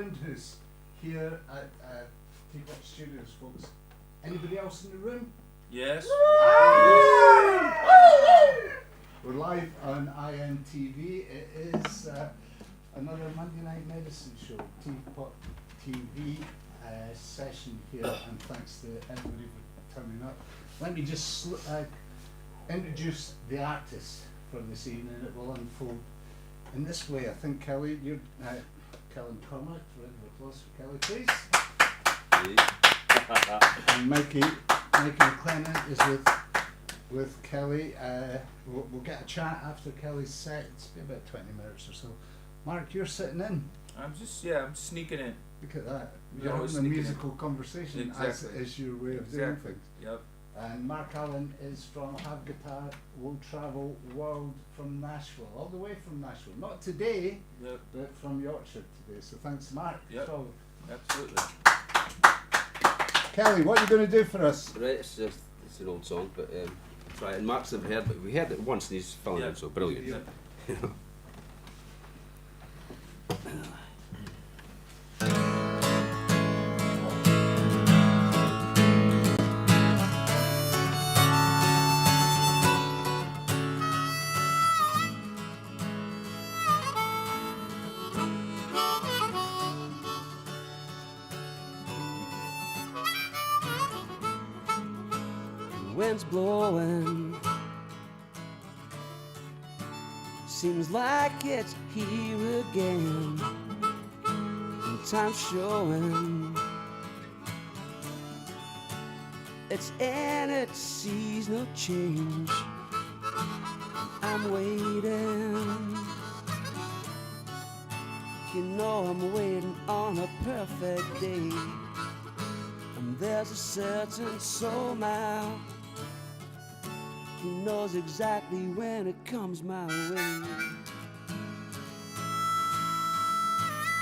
Ireland, who's here at Teapot Studios, folks. Anybody else in the room? Yes. We're live on IMTV. It is another Monday Night Medicine show, Teapot TV session here, and thanks to everybody for turning up. Let me just introduce the artist for this evening. It will unfold in this way. I think Kelly, you're Kelly McCormack, applause for Kelly, please. And Mikey McLennan is with Kelly. We'll get a chat after Kelly's set. It's be about 20 minutes or so. Mark, you're sitting in. I'm sneaking in. Look at that. You're having a musical conversation as is your way of doing things. Yep. And Mark Allen is from Have Guitar, Will Travel World from Nashville, all the way from Nashville. Not today, Yep. but from Yorkshire today. So thanks, Mark. Yep. So, Absolutely. Kelly, what are you going to do for us? Right, it's an old song, but try it. And Mark's never heard it. We heard it once and he's filling it, so brilliant. Yeah. You know. Wind's blowing, seems like it's here again, and time's showing it's in its seasonal change. I'm waiting, you know I'm waiting on a perfect day, and there's a certain soul now who knows exactly when it comes my way.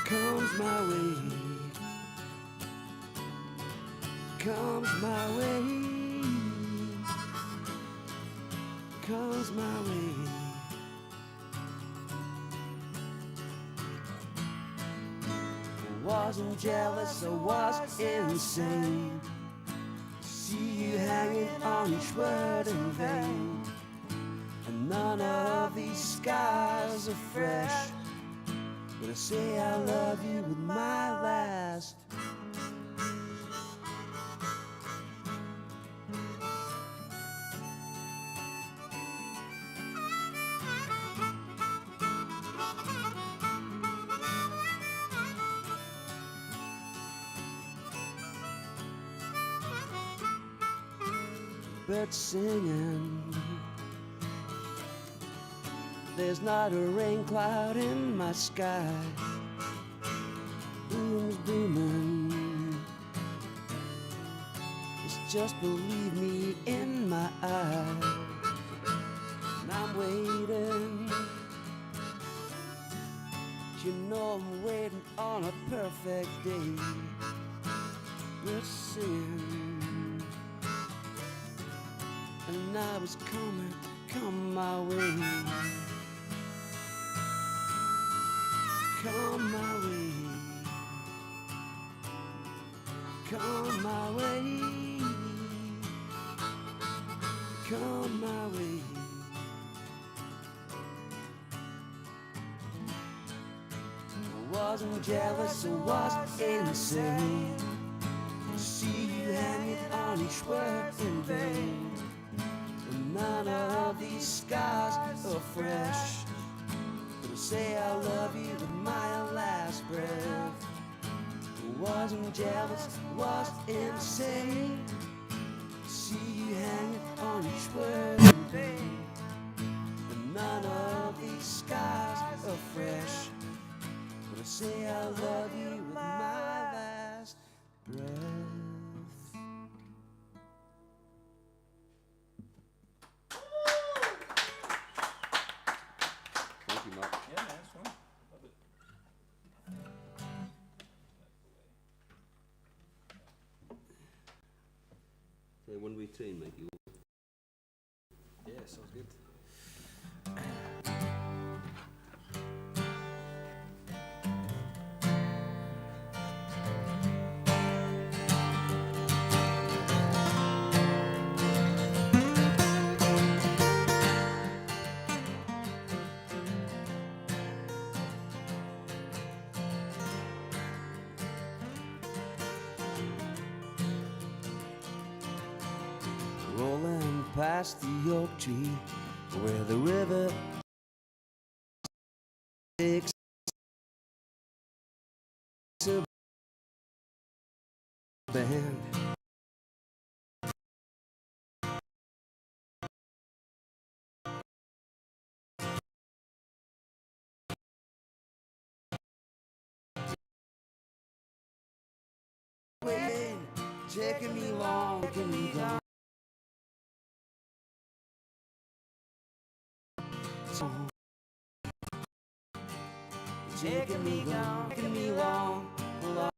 Comes my way. Comes my way. Comes my way. I wasn't jealous, I was insane. See you hanging on each word in vain, and none of these skies are fresh, but I say I love you with my last. Birds singing, there's not a rain cloud in my sky. Boom's booming, it's just believe me in my eye. And I'm waiting, you know I'm waiting on a perfect day. Birds singing, and I was come my way. Come my way. Come my way. Come my way. I wasn't jealous, I was insane. See you hanging on each word in vain. None of these skies are fresh, but I say I love you with my last breath. I wasn't jealous, was insane. See you hanging on each word in vain. And none of these skies are fresh, but I say I love you with my last breath. Yeah, that's fun. Love it. One-way train, Mikey. Yeah, sounds good. rolling past the oak tree where the river takes a bend. Waiting, taking me long, taking me long. Taking me long, taking me long, long.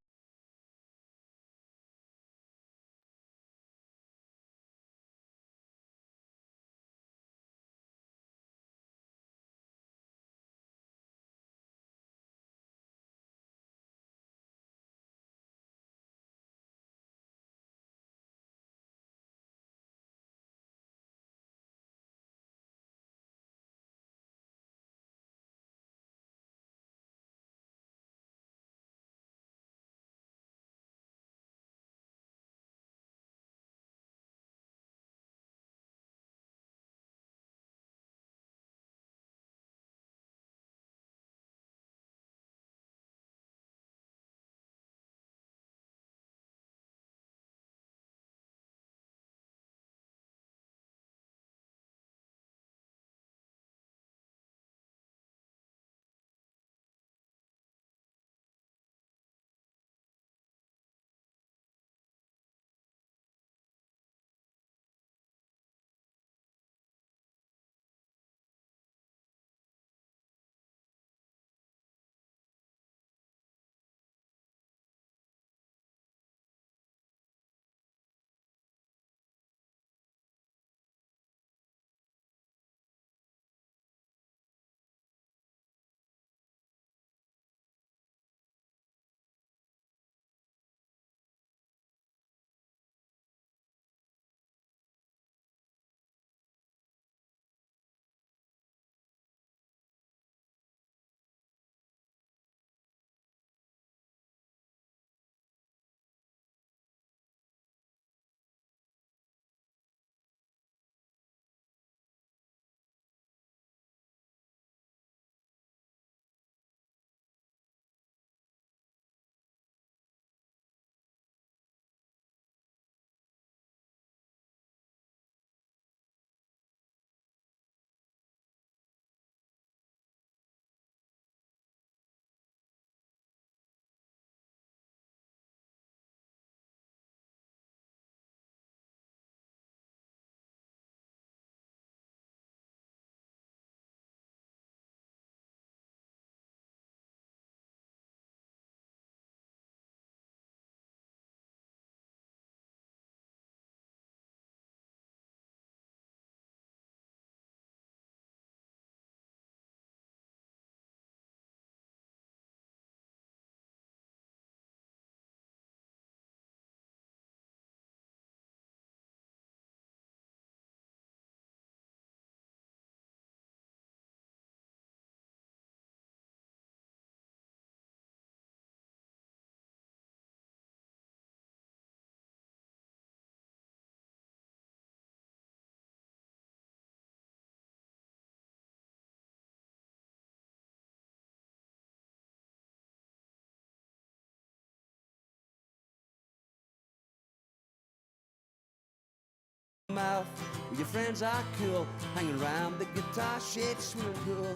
Mouth where your friends are cool, hanging around the guitar shaped swimming pool.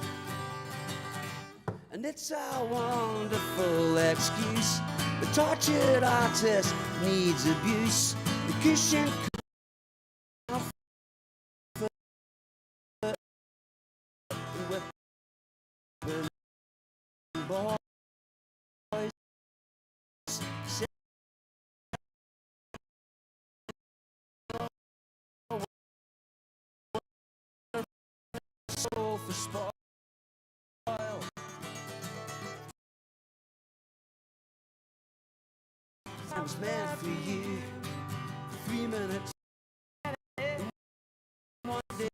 And it's a wonderful excuse. The tortured artist needs abuse. The cushion boys soul for spoil. I was meant for you. 3 minutes. One day.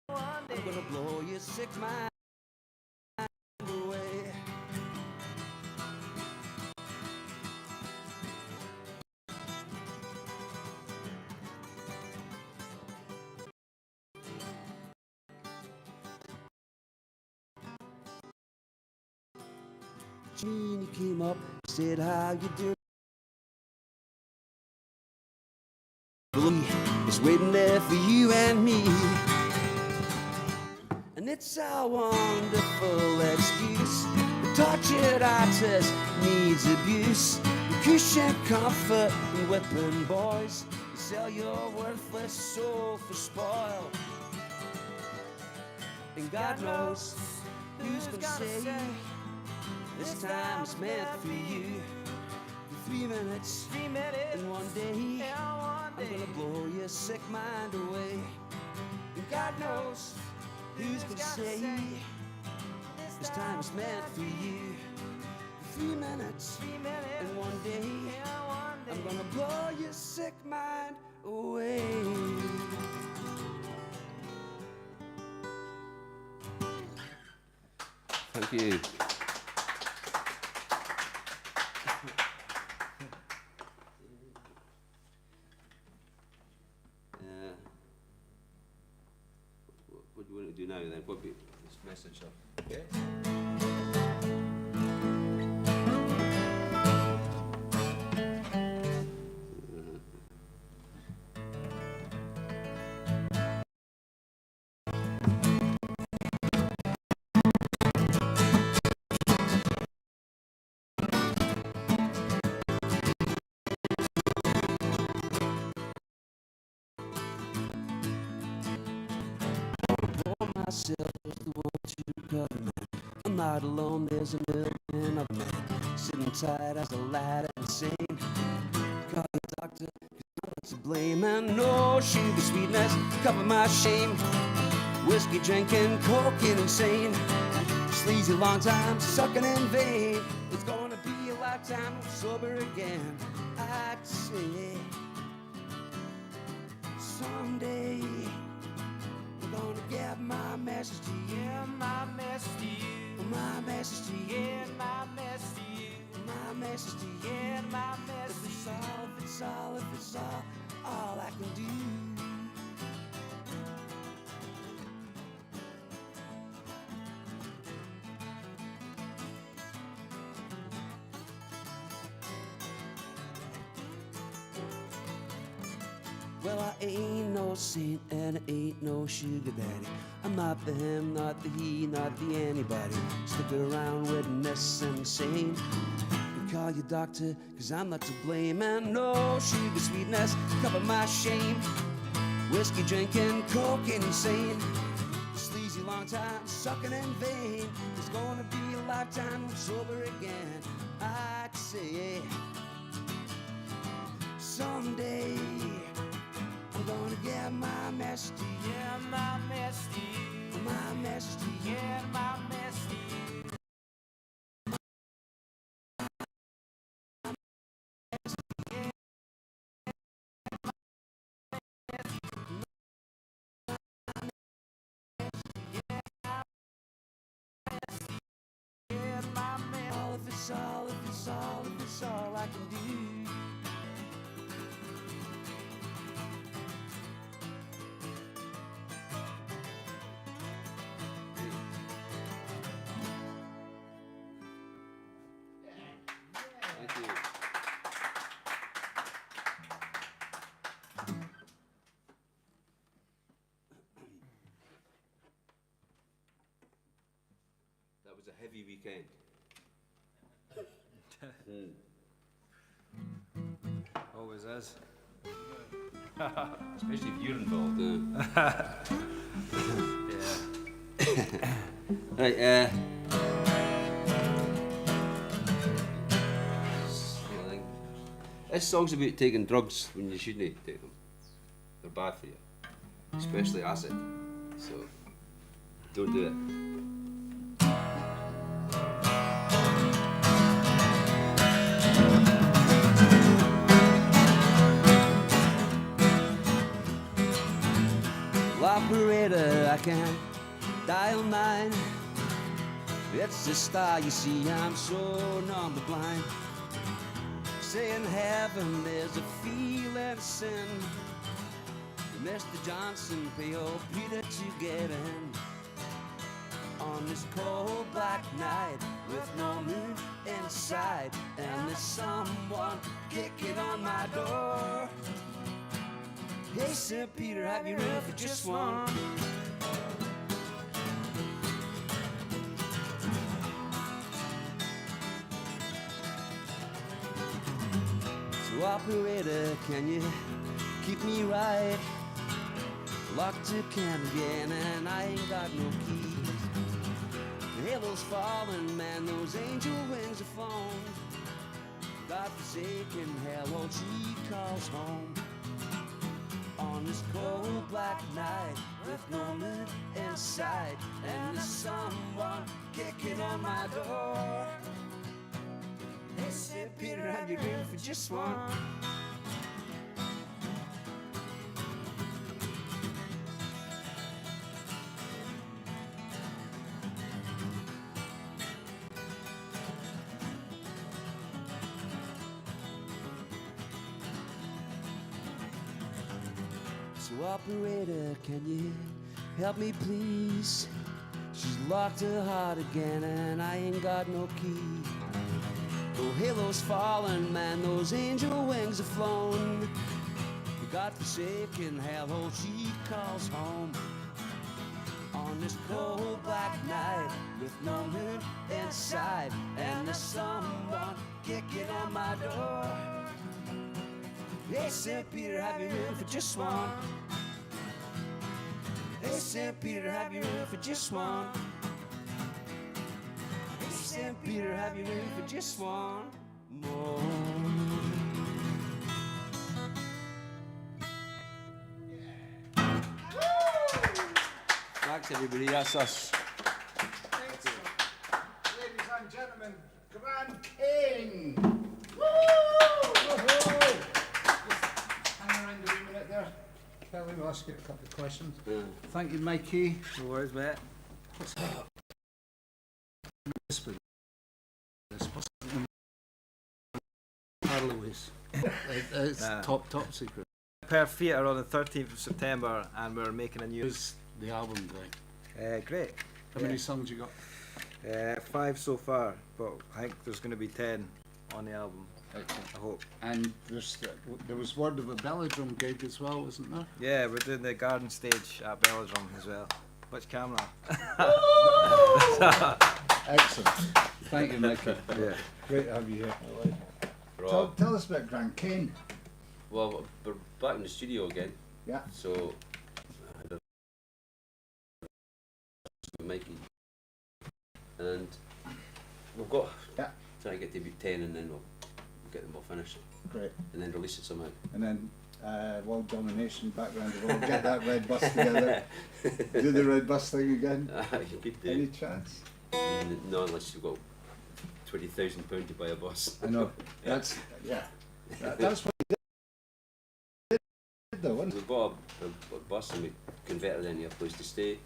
I'm gonna blow your sick mind away. Genie came up, said, how you doing? It's waiting there for you and me. And it's a wonderful excuse. The tortured artist needs abuse. The cushion comfort and whipping boys. You sell your worthless soul for spoil. And God knows who's gonna say this time is meant for you. For 3 minutes, and one day, I'm gonna blow your sick mind away. And God knows who's gonna say this time is meant for you. For 3 minutes, and one day, I'm gonna blow your sick mind away. Thank you. What do you want to do now then? What be this message up? Okay. Myself is the one to cover me. I'm not alone, there's a million of me sitting tight as a lad insane. Call the doctor, 'cause I'm not to blame. And no sugar sweetness, cover my shame. Whiskey drinking, coking insane. Sleazy long time, sucking in vain. It's gonna be a lifetime sober again. I'd say someday I'm gonna get my message to you. Yeah, my message to you. My message to you. Yeah, my message to you. My message to you. Yeah, my If message to it's you. all, if it's all, if it's all I can do. Well, I ain't no saint and I ain't no sugar daddy. I'm not the him, not the he, not the anybody. Stick around witness insane. And call your doctor, 'cause I'm not to blame. And no sugar sweetness, cover my shame. Whiskey drinking, cocaine insane. Sleazy long time, sucking in vain. It's gonna be a lifetime sober again. I'd say someday I'm gonna get my message to you. Yeah, my message to you. My message to you. Yeah, my message to you. Yeah, my message. All if it's all, if it's all, if it's all I can do. Thank you. That was a heavy weekend. Always is. Especially if you're involved. Yeah. Right, this song's about taking drugs when you shouldn't take them. They're bad for you, especially acid. So don't do it. Operator, I can't dial 9. It's the star, you see, I'm so numb blind. Say in heaven there's a feeling sin. Mr. Johnson, pay old Peter to get in. On this cold black night with no moon inside, and there's someone kicking on my door. Hey, St. Peter, have you room for just one? So operator, can you keep me right? Locked to camp again and I ain't got no keys. The halo's falling, man, those angel wings are flown. God-forsaken hell, won't she calls home? On this cold black night with no moon inside, and there's someone kicking on my door. Hey, St. Peter, have you room for just one? So operator, can you help me please? She's locked her heart again and I ain't got no key. Oh, halo's fallen, man, those angel wings have flown. The God-forsaken hellhole she calls home. On this cold black night with no moon inside, and there's someone kicking on my door. Hey, St. Peter, have you room for just one? Hey, St. Peter, have you room for just one? Hey, St. Peter, have you room for just one more? Thanks everybody, that's us. Excellent. Ladies and gentlemen, Grand King! Woo! Woohoo! Just hang around a wee minute there. Kelly, we'll ask you a couple of questions. Yeah. Thank you, Mikey. No worries, mate. Harlow's. It's Nah. top secret. Perth Theatre on the 13th of September, and we're making a new. How's the album going? Great. How many songs you got? 5 so far, but I think there's going to be 10 on the album. Excellent. I hope. And there was word of a Belladrum gig as well, wasn't there? Yeah, we're doing the garden stage at Belladrum as well. Which camera? Excellent. Thank you, Mikey. Yeah. Great to have you here. Rob. Tell us about Grand Cane. Well, we're back in the studio again. Yeah. So, I had a Mikey. And we've got Yeah. try to get to about 10 and then we'll get them all finished. Great. And then release it somehow. And then World Domination background. We'll get that red bus together. Do the red bus thing again. You could do. Any chance? No, unless you've got £20,000 to buy a bus. I know. That's that's what we did though, wasn't We bought a bus and we converted it into a place to stay. it?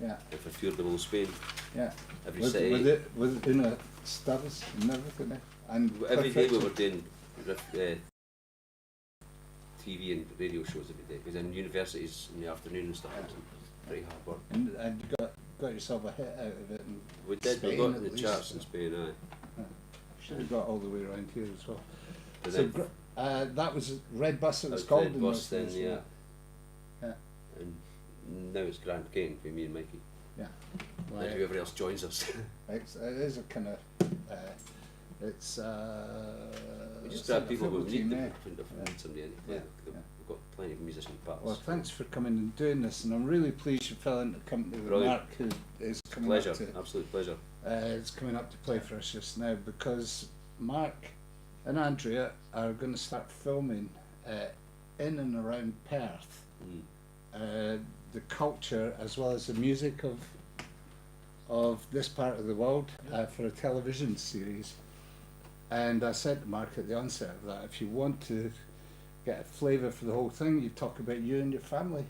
Yeah. If a few of the whole Spain, Yeah. every Was city. it in a studies and everything? And Every day we perfection. were doing TV and radio shows every day. Because in universities in the afternoon and stuff, it's pretty hard work. And you got yourself a hit out of it. In We did, Spain, we got at in the least. charts in Spain, aye. Should have got all the way around here as well. But So then, that was Red Bus. It that was was called. Red in Bus those then, days, yeah. Yeah. And now it's Grand King for me and Mikey. Yeah. And Like, whoever else joins us. it is a kind of. It's. We just it's grab like a people who football need team, them. eh? We need somebody in to play. Yeah, We've yeah. got plenty of musician parts. Well, thanks for coming and doing this, and I'm really pleased you fell into company with Brilliant. Mark, who is coming Pleasure, up to. absolute pleasure. Is coming up to play for us just now because Mark and Andrea are going to start filming in and around Perth. The culture as well as the music of this part of the world for a television series. And I said to Mark at the onset of that, if you want to get a flavour for the whole thing, you talk about you and your family.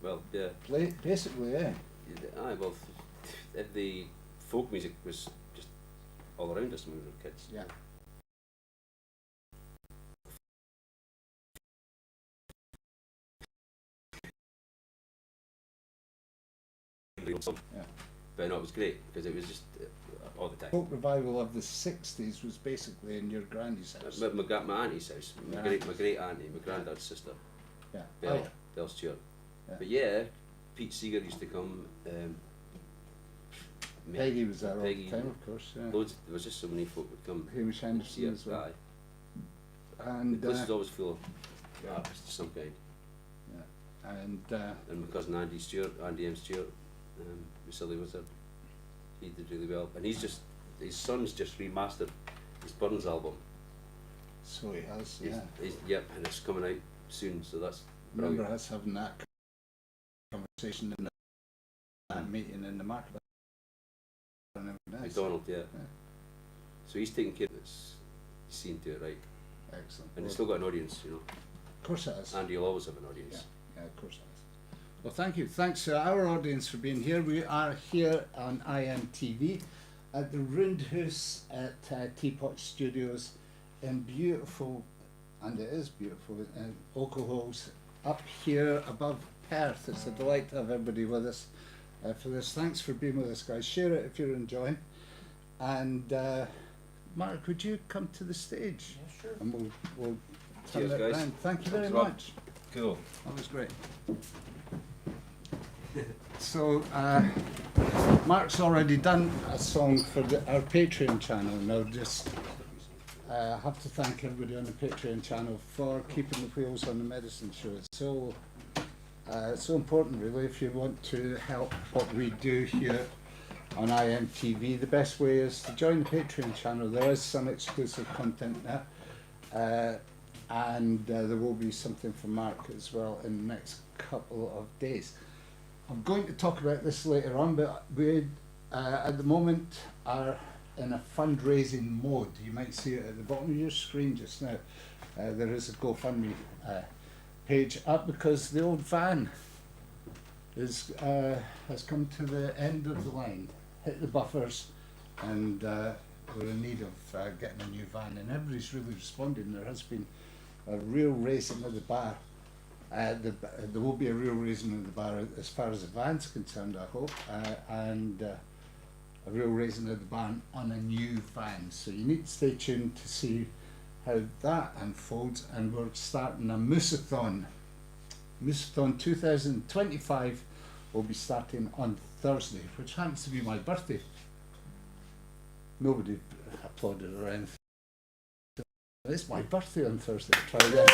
Well, yeah. Basically, yeah. Aye, well, the folk music was just all around us when we were kids. Yeah. Yeah. But no, it was great because it was just all the time. Folk revival of the 60s was basically in your granny's house. My auntie's house, my Yeah. great auntie, my granddad's sister, Yeah. Belle, Oh, yeah. Belle Stewart. Yeah. But yeah, Pete Seeger used to come. Peggy was there all Peggy, the time, of course. Yeah. Loads. There was just so many folk would come. Hamish See Henderson it. as well. Aye. The And place is always full of yeah. artists of some kind. and And my cousin Andy Stewart, Andy M. Stewart, the Silly Wizard, he did really well. And his son's just remastered his Burns album. so he has. Yeah. Yep, and it's coming out soon, so that's Remember brilliant. us having that conversation in that meeting in the market. McDonald, yeah. Yeah. So he's taking care of this. He's seen to it right. Excellent. And Well, it's still got an audience, you know. of course it is. Andy will always have an audience. Yeah, of course it is. Well, thank you. Thanks to our audience for being here. We are here on IMTV at the Rundhus at Teapot Studios in beautiful, and it is beautiful, Oaklehills up here above Perth. It's a delight to have everybody with us for this. Thanks for being with us, guys. Share it if you're enjoying. And Mark, would you come to the stage? Yeah, sure. And we'll turn Cheers, it guys. around. Thank you very Thanks a lot. much. Cool. That was great. So, Mark's already done a song for our Patreon channel. Now, just have to thank everybody on the Patreon channel for keeping the wheels on the medicine show. It's so important, really, if you want to help what we do here on IMTV. The best way is to join the Patreon channel. There is some exclusive content there. And there will be something for Mark as well in the next couple of days. I'm going to talk about this later on, but we at the moment are in a fundraising mode. You might see it at the bottom of your screen just now. There is a GoFundMe page up because the old van has come to the end of the line, hit the buffers, and we're in need of getting a new van, and everybody's really responding. There has been a real raising of the bar. There will be a real raising of the bar as far as the van's concerned, I hope, and a real raising of the bar on a new van. So you need to stay tuned to see how that unfolds. And we're starting a Mooseathon. Mooseathon 2025 will be starting on Thursday, which happens to be my birthday. Nobody applauded or anything. It's my birthday on Thursday. Try again.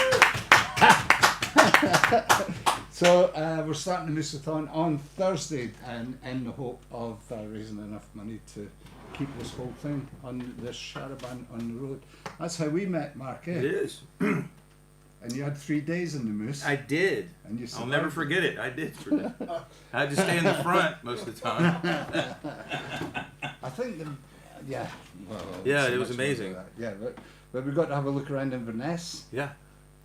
So we're starting the Mooseathon on Thursday, and in the hope of raising enough money to keep this whole thing on this charaban on the road. That's how we met, Mark. It is. And you had 3 days in the Moose. I did. And you I'll never survived. forget it. I did. I had to stay in the front most of the time. I think, yeah. Well, Yeah, so it was much more amazing. than that. Yeah, but we got to have a look around Inverness. Yeah.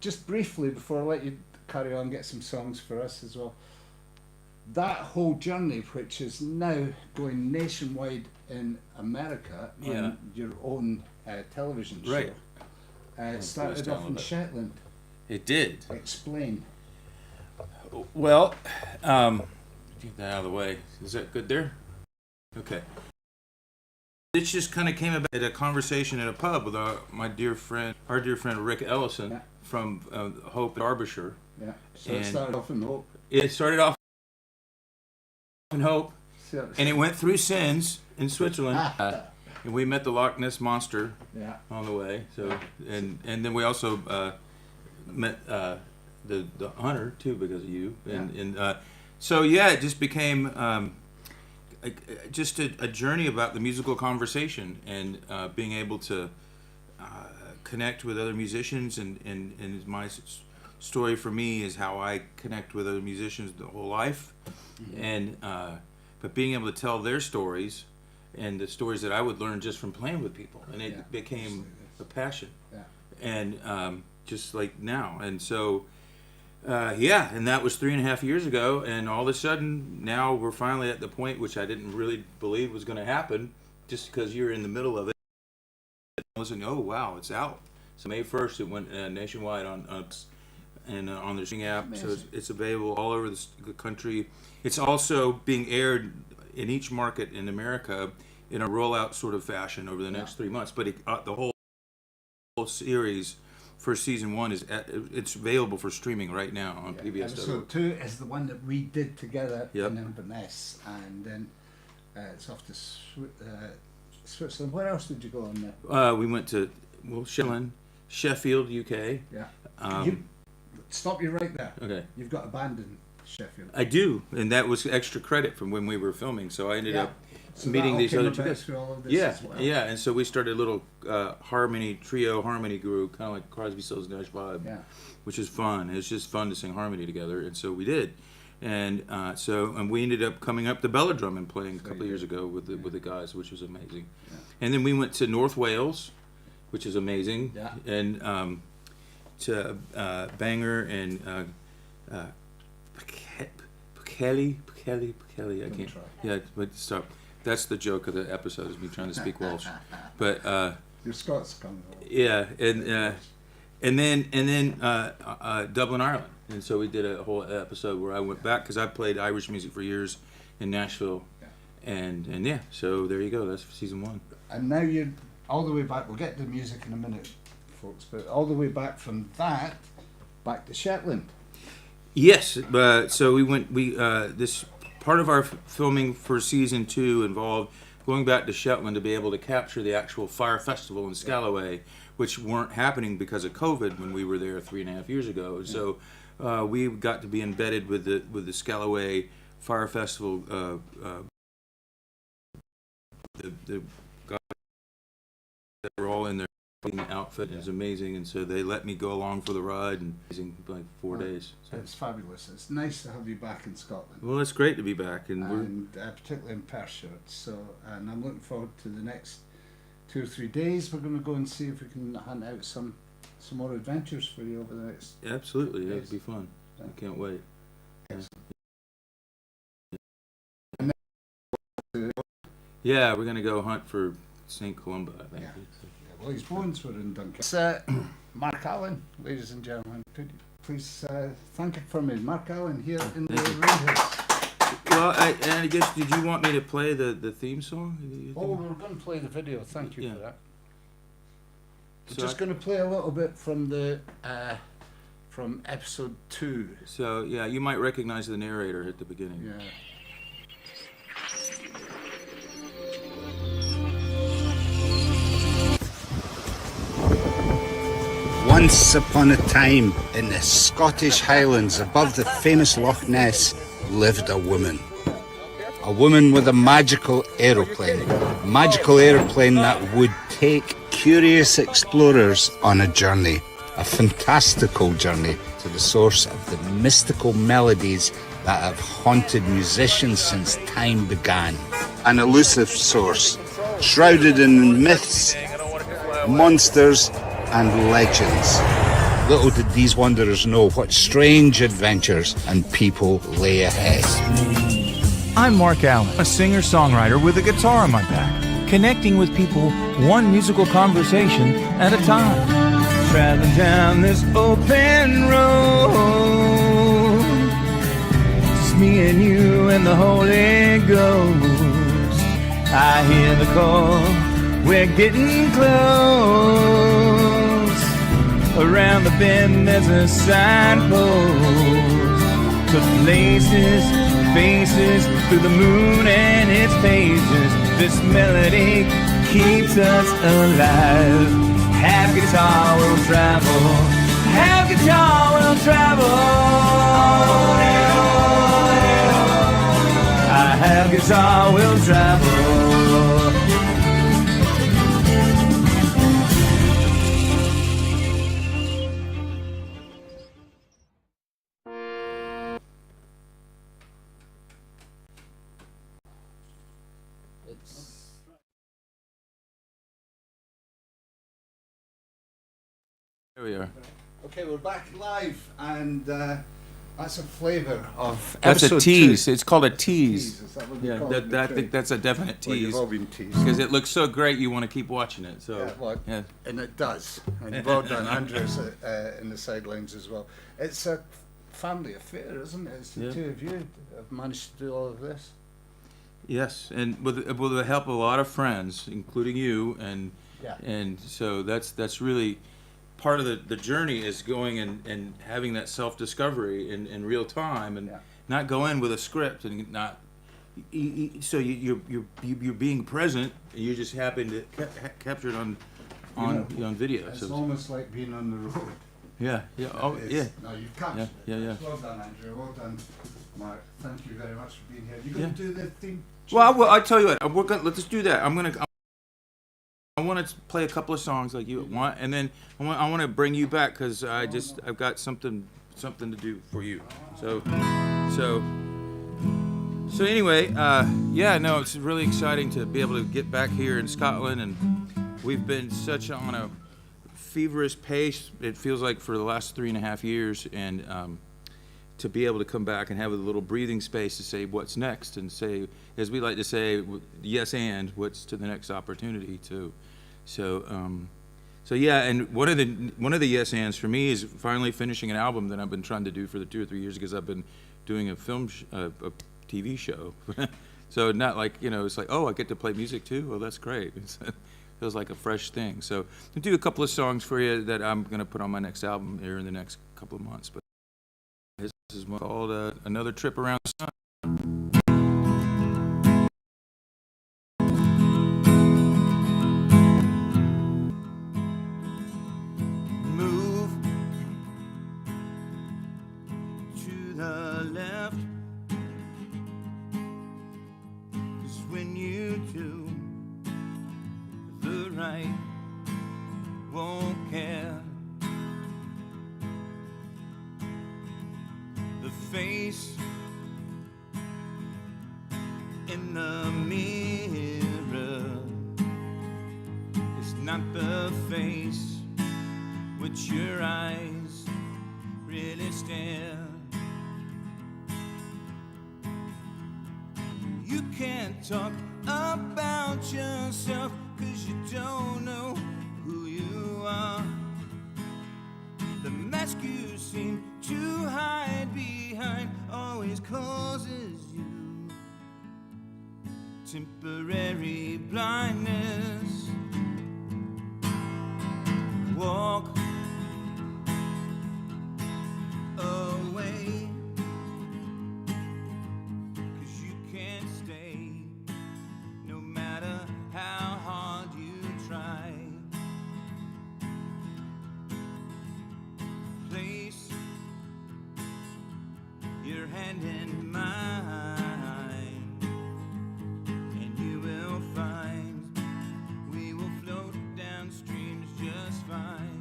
Just briefly before I let you carry on, get some songs for us as well. That whole journey, which is now going nationwide in America Yeah. on your own television show, Right. started down off a in bit. Shetland. It did. Explain. Well, get that out of the way. Is that good there? Okay. It just kind of came about at a conversation at a pub with our dear friend Rick Ellison Yeah. from Hope, Derbyshire. Yeah. So it And- started off in Hope. It started off in Hope, So, and it went through Sins in Switzerland. And we met the Loch Ness Monster yeah. on the way. So and then we also met the hunter too because of you. And so yeah, it just became just a journey about the musical conversation and being able to connect with other musicians. And my story for me is how I connect with other musicians the whole life. Mm-hmm. And but being able to tell their stories and the stories that I would learn just from playing with people, and it Yeah, became absolutely. a passion. Yeah. And just like now, and so and that was 3.5 years ago, and all of a sudden now we're finally at the point which I didn't really believe was going to happen, just because you're in the middle of it. Listen, oh wow, it's out. So May 1st it went nationwide on the Restream app, so Amazing. it's available all over the country. It's also being aired in each market in America. in a rollout sort of fashion over the next 3 months. But the whole series for season 1 it's available for streaming right now on PBS. Episode 2 is the one that we did together Yep. in Inverness, and then it's off to Switzerland. Where else did you go on there? We went to Shetland, Sheffield, UK. Yeah. Um, Stop you right there. Okay. You've got abandoned Sheffield. I do, and that was extra credit from when we were filming. So I ended up So meeting that all these came other about two guys. through all of this Yeah, as well. yeah, and so we started a little trio harmony group, kind of like Crosby, Stills, Nash vibe, Yeah. which is fun. It's just fun to sing harmony together, and so we did, and and we ended up coming up to Belladrum and playing a couple of years ago with the guys, which was amazing. Yeah. And then we went to North Wales, which is amazing, Yeah. and to Bangor and Pwllheli. I can't. try. Yeah, but stop. That's the joke of the episode, is me trying to speak Welsh. But Your Scots coming over. yeah, and then Dublin, Ireland, and so we did a whole episode where I went back because I played Irish music for years in Nashville, and yeah, so there you go. That's season 1. And now you're all the way back. We'll get to music in a minute, folks, but all the way back from that, back to Shetland. Yes, so we went. This part of our filming for season 2 involved going back to Shetland to be able to capture the actual fire festival in Scalloway, which weren't happening because of COVID when we were there 3.5 years ago. So we got to be embedded with the Scalloway Fire Festival. The guys that were all in their outfit. It was amazing, and so they let me go along for the ride, and amazing, like 4 days. So. It's fabulous. It's nice to have you back in Scotland. Well, it's great to be back, and Particularly in Perthshire. So, and I'm looking forward to the next 2 or 3 days. We're going to go and see if we can hunt out some more adventures for you over the next. absolutely, Yes. it'd be fun. Yeah. I can't wait. Yeah, we're gonna go hunt for St. Columba, I think. Yeah. Well, his bones were in Dunkirk. It's, Mark Allen, ladies and gentlemen. Could you please thank him for me. Mark Allen here in the Thank you. Roundhouse. Well, I guess, did you want me to play the theme song? Oh, we're going to play the video. Thank you Yeah. for that. We're So just going to play a little bit from the from episode 2. So, yeah, you might recognize the narrator at the beginning. Yeah. Once upon a time, in the Scottish Highlands above the famous Loch Ness, lived a woman. A woman with a magical aeroplane. A magical aeroplane that would take curious explorers on a journey. A fantastical journey to the source of the mystical melodies that have haunted musicians since time began. An elusive source, shrouded in myths, monsters, and legends. Little did these wanderers know what strange adventures and people lay ahead. I'm Mark Allen, a singer-songwriter with a guitar on my back, connecting with people one musical conversation at a time. Traveling down this open road, just me and you and the Holy Ghost. I hear the call, we're getting close. Around the bend there's a signpost, to places, faces, through the moon and its pages. This melody keeps us alive. Have guitar, we'll travel. Have guitar, we'll travel. I have guitar, we'll travel. There we are. Okay, we're back live, and that's a flavour of That's a episode tease. 2. It's called a tease. Is that what we Yeah, call it in the I think trade? that's a definite Well, you've tease. all been teased. Because it looks so great, you want to keep watching it. So, Yeah, well, yeah. and it does. And well done, Andrew's in the sidelines as well. It's a family affair, isn't it? It's the Yeah. two of you have managed to do all of this. Yes, and with the help of a lot of friends, including you, Yeah. and so that's really part of the journey is going and having that self discovery in real time and Yeah. not go in with a script and not. So you're being present, and you just happen to capture it on video. It's So almost like being on the road. yeah. Oh It's- yeah. No, you've captured Yeah, it. yeah. Well done, Andrew. Well done, Mark. Thank you very much for being here. You're going to do the theme. Well, I tell you what. Let's do that. I want to play a couple of songs like you want, and then I want to bring you back because I've got something to do for you. So anyway, yeah, no, it's really exciting to be able to get back here in Scotland, and we've been such on a feverish pace. It feels like for the last 3.5 years, and to be able to come back and have a little breathing space to say what's next, and say, as we like to say, yes, and what's to the next opportunity too. So yeah, and one of the yes ands for me is finally finishing an album that I've been trying to do for the 2 or 3 years because I've been doing a a TV show. So not like, it's like, oh, I get to play music too. Well, that's great. It feels like a fresh thing. So I'll do a couple of songs for you that I'm gonna put on my next album here in the next couple of months. But this is one called Another Trip Around the Sun. Move to the left, 'cause when you do, the right won't care. The face in the mirror is not the face which your eyes really stare. You can't talk about yourself 'cause you don't know who you are. The mask you seem to hide behind always causes you temporary blindness. Walk away, 'cause you can't stay no matter how hard you try. Place your hand in mine, and you will find we will float down streams just fine.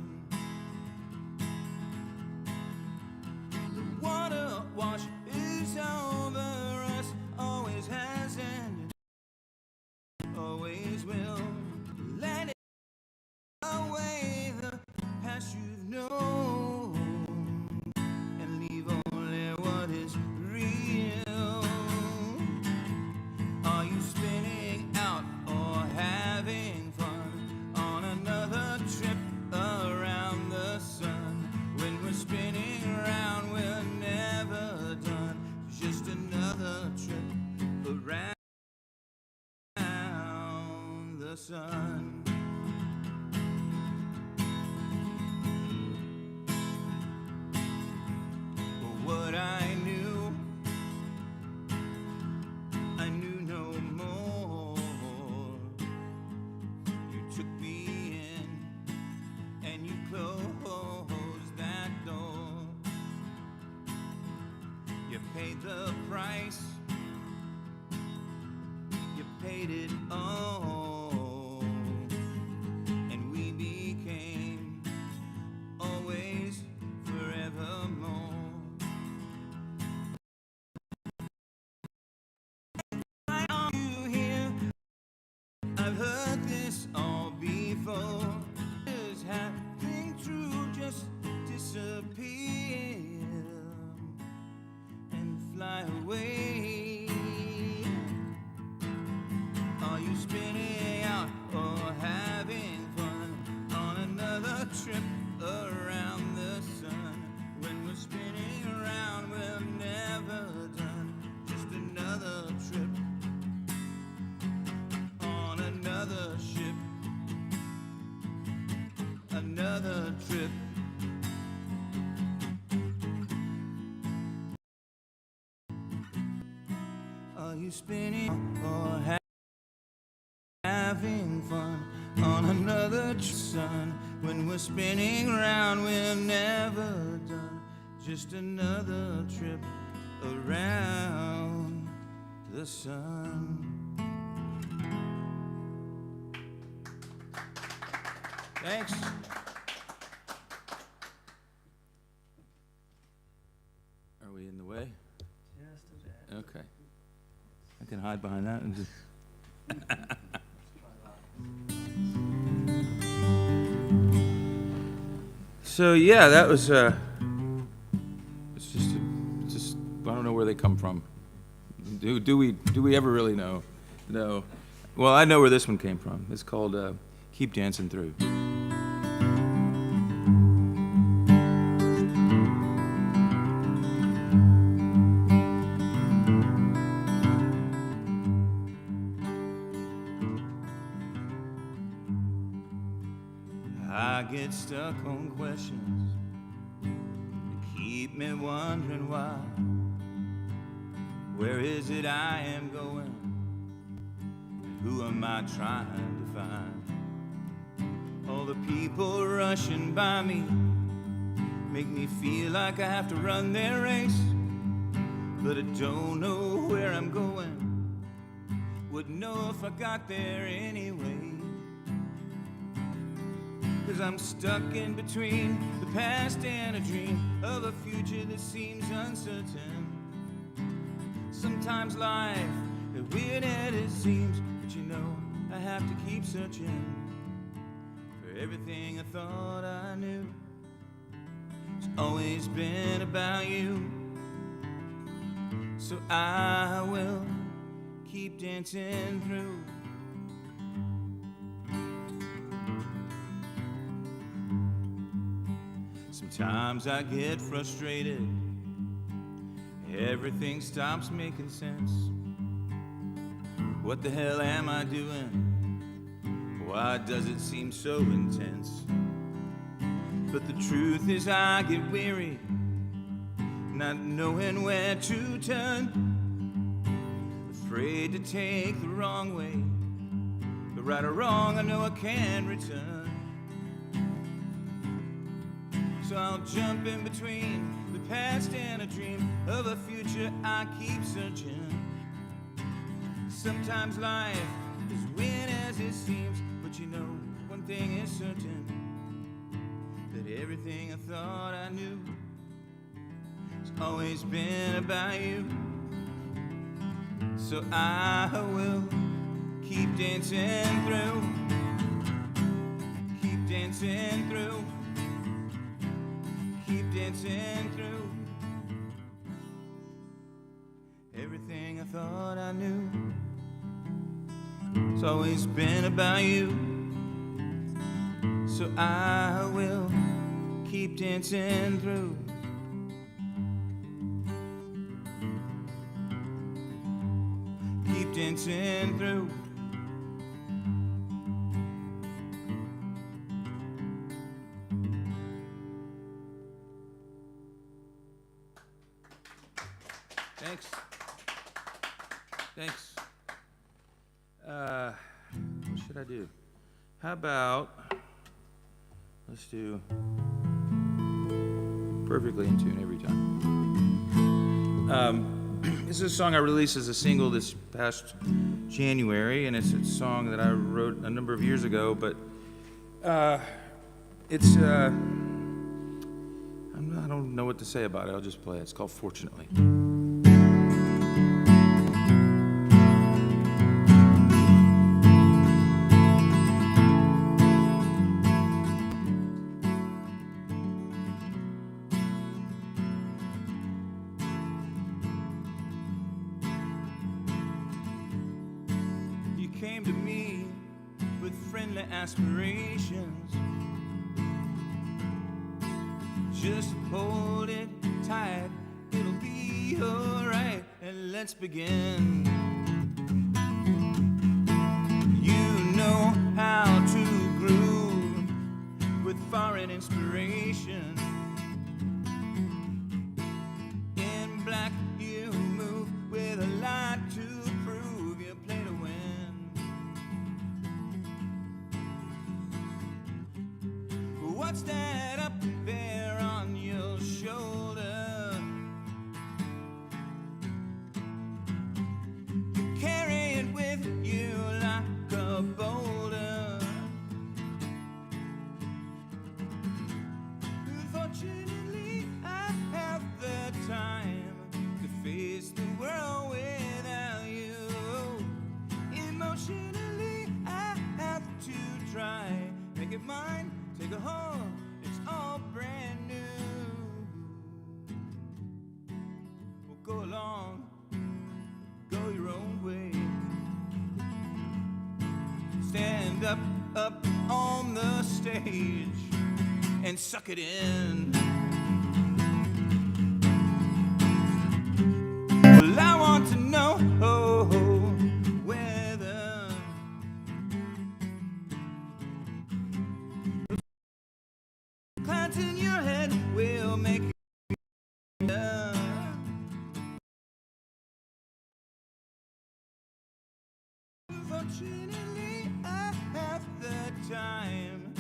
The water wash is over us, always has and always will. Let it away the past you've known, and leave only what is real. Are you spinning out or having fun on another trip around the sun? When we're spinning around, we're never done. Just another trip around the sun. But what I knew no more. You took me in and you closed that door. You paid the price, you paid it all, and we became always forevermore. You here, I've heard this all before. Just having true, just disappear and fly away. Are you another trip. Are you spinning or having fun on another sun? When we're spinning around, we're never done. Just another trip around the sun. Thanks. Are we in the way? Okay. I can hide behind that and just. So yeah, that was it's just I don't know where they come from. Do we ever really know? No. Well, I know where this one came from. It's called Keep Dancing Through. I get stuck on questions that keep me wondering why. Where is it I am going? Who am I trying to find? All the people rushing by me make me feel like I have to run their race, but I don't know where I'm going. Wouldn't know if I got there anyway. 'Cause I'm stuck in between the past and a dream of a future that seems uncertain. Sometimes life is weird as it seems, but you know I have to keep searching for everything I thought I knew. It's always been about you, so I will keep dancing through. Sometimes I get frustrated, everything stops making sense. What the hell am I doing? Why does it seem so intense? But the truth is I get weary, not knowing where to turn. Afraid to take the wrong way, but right or wrong I know I can't return. So I'll jump in between the past and a dream of a future I keep searching. Sometimes life is weird as it seems, but you know one thing is certain, that everything I thought I knew has always been about you. So I will keep dancing through, keep dancing through, keep dancing through. Everything I thought I knew, it's always been about you. So I will keep dancing through, keep dancing through. Thanks. Thanks. What should I do? How about, let's do Perfectly in Tune every time. This is a song I released as a single this past January, and it's a song that I wrote a number of years ago, but it's, I don't know what to say about it. I'll just play it. It's called Fortunately. Came to me with friendly aspirations. Just hold it tight, it'll be alright, and let's begin. You know how to groove with foreign an inspiration. In black you move with a lot to prove. You play to win. What's that up there on your shoulder? You carry it with you like a boulder. Fortunately, I have the time to face the world without you. Emotionally, I have to try. Make it mine, take a hold, it's all brand new. Well, go along, go your own way. Stand up on the stage and suck it in. Well, I want to know whether clouds in your head will make you Unfortunately, I have the time.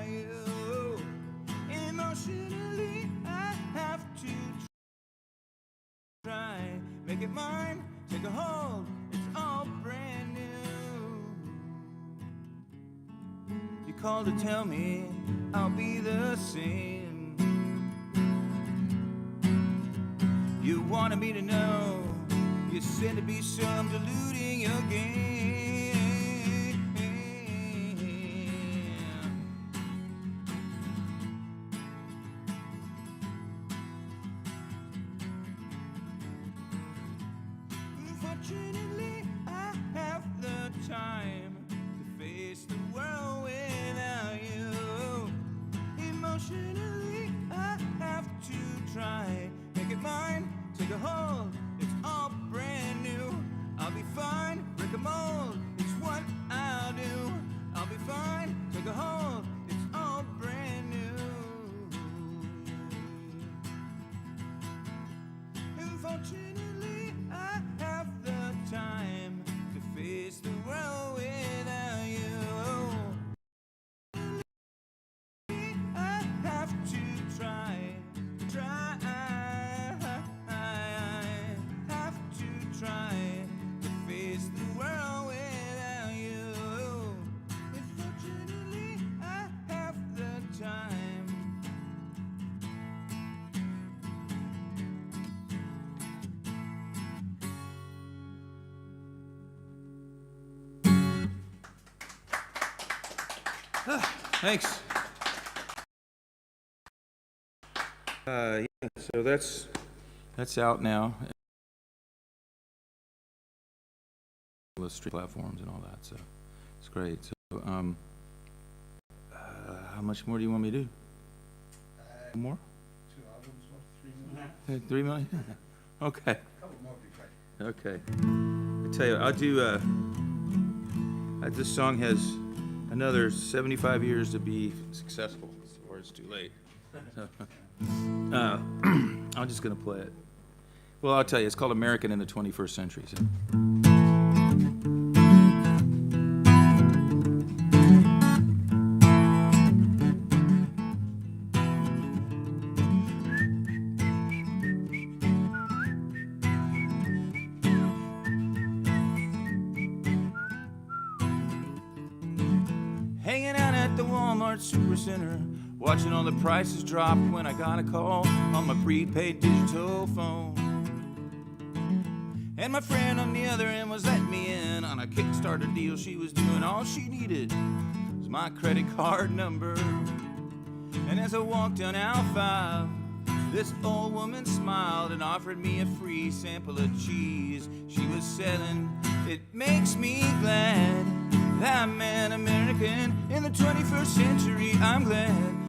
Emotionally, I have to try. Make it mine, take a hold, it's all brand new. You called to tell me I'll be the same. You wanted me to know, you said to be sure I'm deluding your game. Unfortunately, I have the time to face the world without you. Emotionally, I have to try. Make it mine, take a hold, it's all brand new. I'll be fine, break a mold, it's what I'll do. I'll be fine, take a hold, it's all brand new. Unfortunately, I have the time to face the world without you. I have to try, have to try to face the world without you. Unfortunately, I have the time. Thanks. Yeah, so that's out now. The street platforms and all that, so it's great. So, how much more do you want me to do? More? 2 albums worth, 3 million. 3 million? Okay. Couple more would be great. Okay. I tell you, I'll do. This song has another 75 years to be successful, or it's too late. I'm just gonna play it. Well, I'll tell you, it's called American in the 21st Century. So. Hanging out at the Walmart Supercenter, watching all the prices drop when I got a call on my prepaid digital phone. And my friend on the other end was letting me in on a Kickstarter deal she was doing. All she needed was my credit card number. And as I walked down aisle 5, this old woman smiled and offered me a free sample of cheese she was selling. It makes me glad that I'm an American in the 21st century. I'm glad.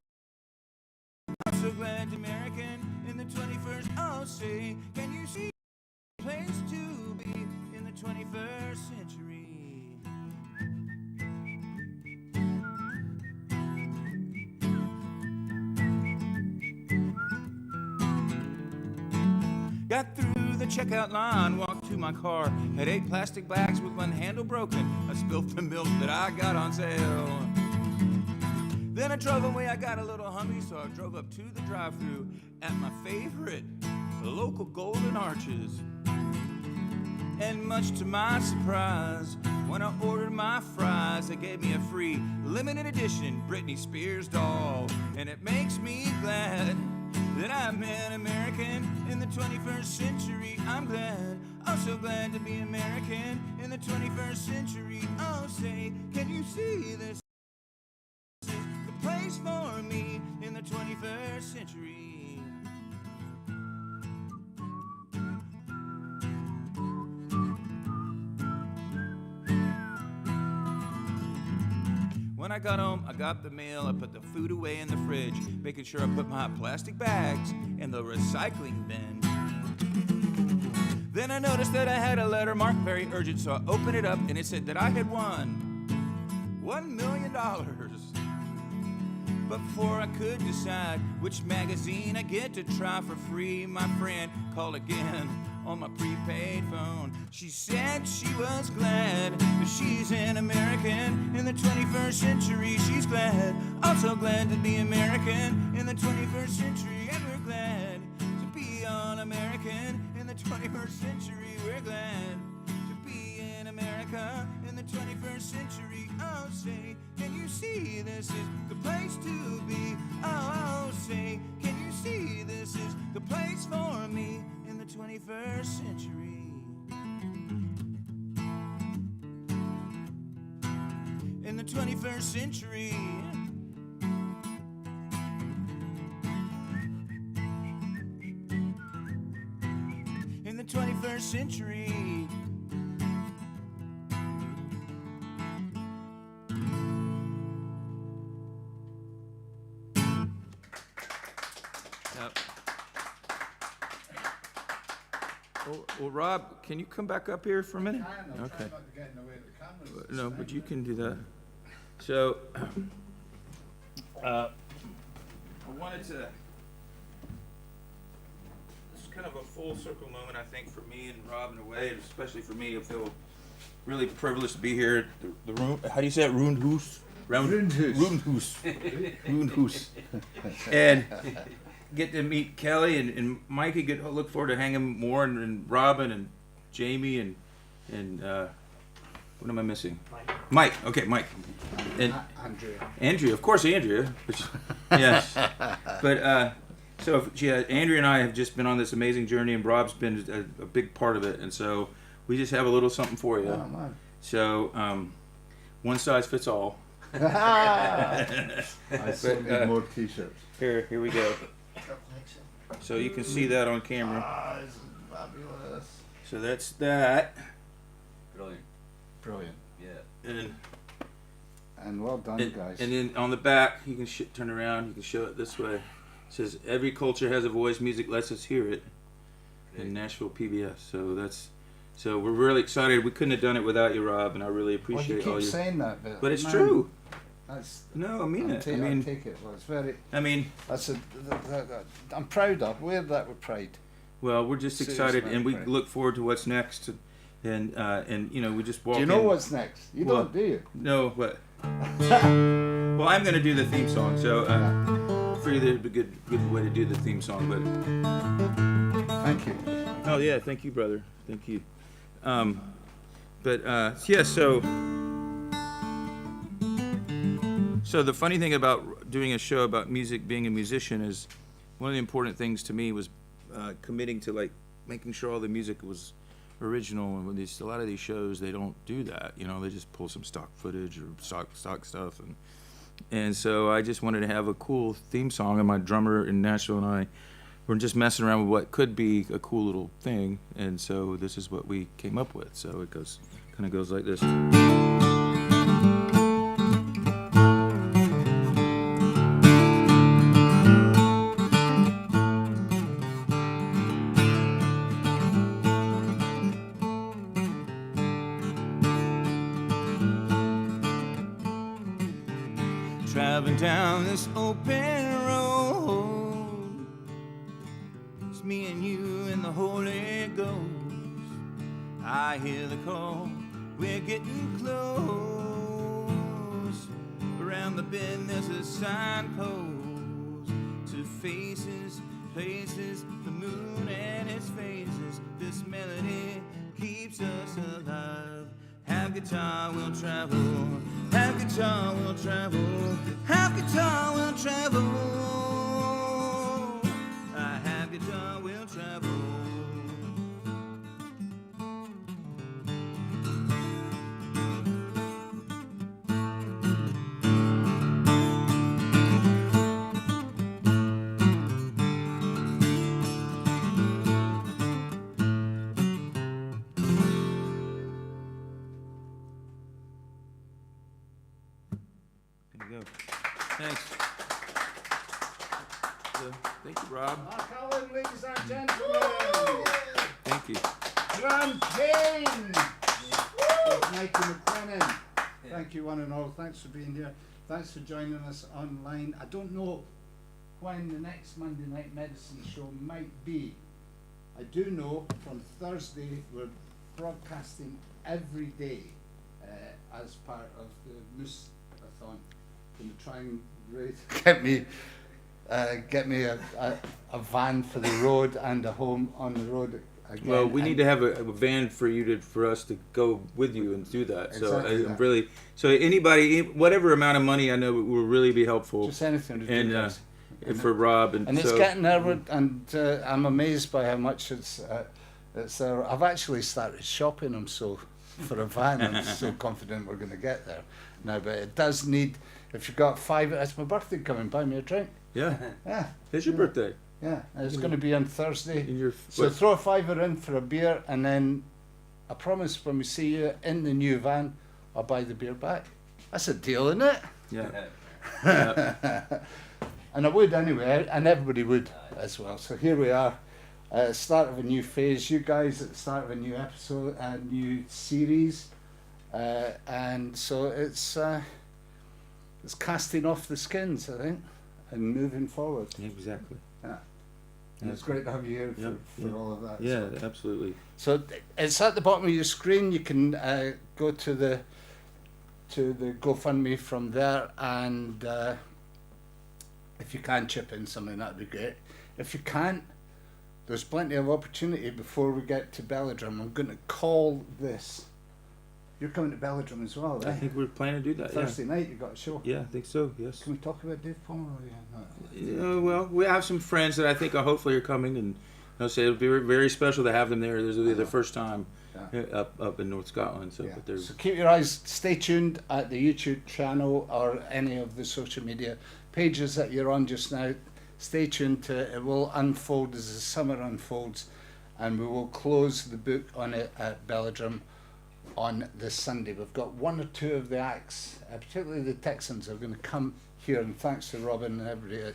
I'm so glad to American in the 21st. Oh, say, can you see a place to be in the 21st century? Got through the checkout line, walked to my car, had 8 plastic bags with one handle broken. I spilled the milk that I got on sale. Then I drove away, I got a little hungry, so I drove up to the drive-thru at my favorite local Golden Arches. And much to my surprise, when I ordered my fries, they gave me a free limited edition Britney Spears doll. And it makes me glad that I'm an American in the 21st century. I'm glad, oh so glad to be American in the 21st century. Oh say, can you see this is the place for me in the 21st century? When I got home, I got the mail, I put the food away in the fridge, making sure I put my plastic bags in the recycling bin. Then I noticed that I had a letter marked very urgent, so I opened it up and it said that I had won $1 million. But before I could decide which magazine I get to try for free, my friend called again on my prepaid phone. She said she was glad that she's an American in the 21st century. She's glad, also glad to be American in the 21st century. And we're glad to be all American in the 21st century. We're glad to be in America in the 21st century. Oh, say, can you see this is the place to be? Oh, say, can you see this is the place for me in the 21st century? In the 21st century. In the 21st century. Well, Rob, can you come back up here for a minute? I'll Okay. try not to get in the way of the cameras. this No, time. but you can do that. So, I wanted to. This is kind of a full circle moment, I think, for me and Rob in a way, and especially for me. I feel really privileged to be here at the room. How do you say it? Roundhouse. Roundhouse. Roundhouse. Roundhouse. And get to meet Kelly and Mikey. Look forward to hanging more, and Robin and Jamie and what am I missing? Mike. Okay, Mike. And Andrea, of course, Andrea. Which, yes. But so Andrea and I have just been on this amazing journey, and Rob's been a big part of it, and so we just have a little something for you. Oh, man. So one size fits all. I still need more t-shirts. Here we go. So you can see that on camera. Ah, it's fabulous. So that's that. Brilliant. Brilliant. Yeah. And well done, guys. And then on the back, you can turn around. You can show it this way. It says, "Every culture has a voice. Music lets us hear it." In Nashville PBS. So we're really excited. We couldn't have done it without you, Rob, and I really Well, you appreciate keep all your. saying that, But it's man, true. That's, No, I mean I it. take, I mean, take it. Well, it's very. I mean, That's I'm proud of. Wear that with pride. well, we're just Seriously, excited, man, and we right. look forward to what's next. And you know, we just walk. Do you know in. what's next? You Well, don't, do you? No, but. Well, I'm going to do the theme song, so I figured it'd be a good way to do the theme song. But Thank you. oh yeah, thank you, brother. Thank you. Yeah, so the funny thing about doing a show about music, being a musician, is one of the important things to me was committing to like making sure all the music was original. And with a lot of these shows, they don't do that. You know, they just pull some stock footage or stock stuff, and so I just wanted to have a cool theme song. And my drummer in Nashville and I were just messing around with what could be a cool little thing, and so this is what we came up with. So it kind of goes like this. Traveling down this open road, It's me and you and the Holy Ghost. I hear the call, we're getting close. Around the bend there's a signpost to faces, places, the moon and its phases. This melody keeps us alive. Have guitar, we'll travel. Have guitar, we'll travel. Have guitar, we'll travel. Have guitar, we'll travel. There you go. Thanks. Thank you, Rob. Mark Allen, ladies and gentlemen. Thank you. Champagne with Mikey McLennan. Thank you, one and all. Thanks for being here. Thanks for joining us online. I don't know when the next Monday Night Medicine show might be. I do know from Thursday we're broadcasting every day as part of the Moose-a-thon. Going to try and get me a van for the road and a home on the road again. Well, we need to have a van for us to go with you and do that. So Exactly I'm that. really anybody, whatever amount of money I know will really be helpful. Just anything to do And this. for Rob and And it's so, getting there, and I'm amazed by how much it's there. I've actually started shopping them for a van. I'm so confident we're going to get there now, but it does need. If you've got five, it's my birthday coming. Buy me a drink. Yeah, Yeah, it's your birthday. yeah. And it's going to be on Thursday. In your So throw a fiver in for a beer, and then I promise when we see you in the new van, I'll buy the beer back. That's a deal, isn't it? yeah. And I would anyway, and everybody would as well. So here we are, start of a new phase. You guys at the start of a new episode, a new series, and so it's casting off the skins, I think, and moving forward. Exactly. Yeah, and it's great to have you here for all of that. Yeah, So, absolutely. so it's at the bottom of your screen. You can go to the GoFundMe from there, and if you can chip in something, that'd be great. If you can't, there's plenty of opportunity before we get to Belladrum. I'm going to call this. You're coming to Belladrum as well, I right? think we're planning to do that. Thursday night you got a show. Yeah, I think so. Yes. Can we talk about Dave Palmer? Well, we have some friends that I think hopefully are coming, and I'll say it'll be very special to have them there. This will be the first time up in North Scotland. So, Yeah. but they're So keep your eyes, stay tuned at the YouTube channel or any of the social media pages that you're on just now. Stay tuned to it. It will unfold as the summer unfolds, and we will close the book on it at Belladrum on this Sunday. We've got one or two of the acts, particularly the Texans, are going to come here, and thanks to Robin and everybody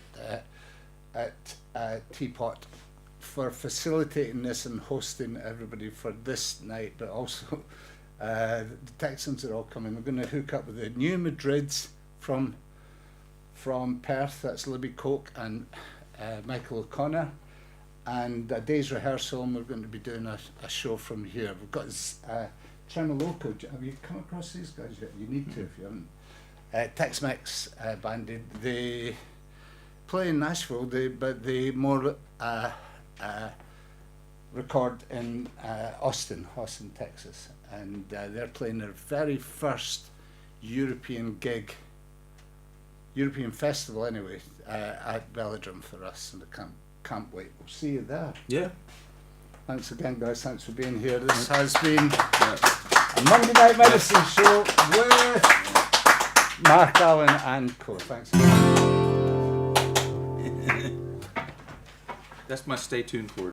at Teapot for facilitating this and hosting everybody for this night, but also the Texans are all coming. We're going to hook up with the New Madrids from Perth. That's Libby Coke and Michael O'Connor, and a day's rehearsal, and we're going to be doing a show from here. We've got Tremoloco. Have you come across these guys yet? You need to if you haven't. Tex-Mex band. They play in Nashville, but they more record in Austin, Texas, and they're playing their very first European festival anyway, at Belladrum for us, and I can't wait. We'll see you there. yeah. Thanks again, guys. Thanks for being here. This has been a Monday Night Medicine show with Mark Allen and co. Thanks. That's my stay tuned for.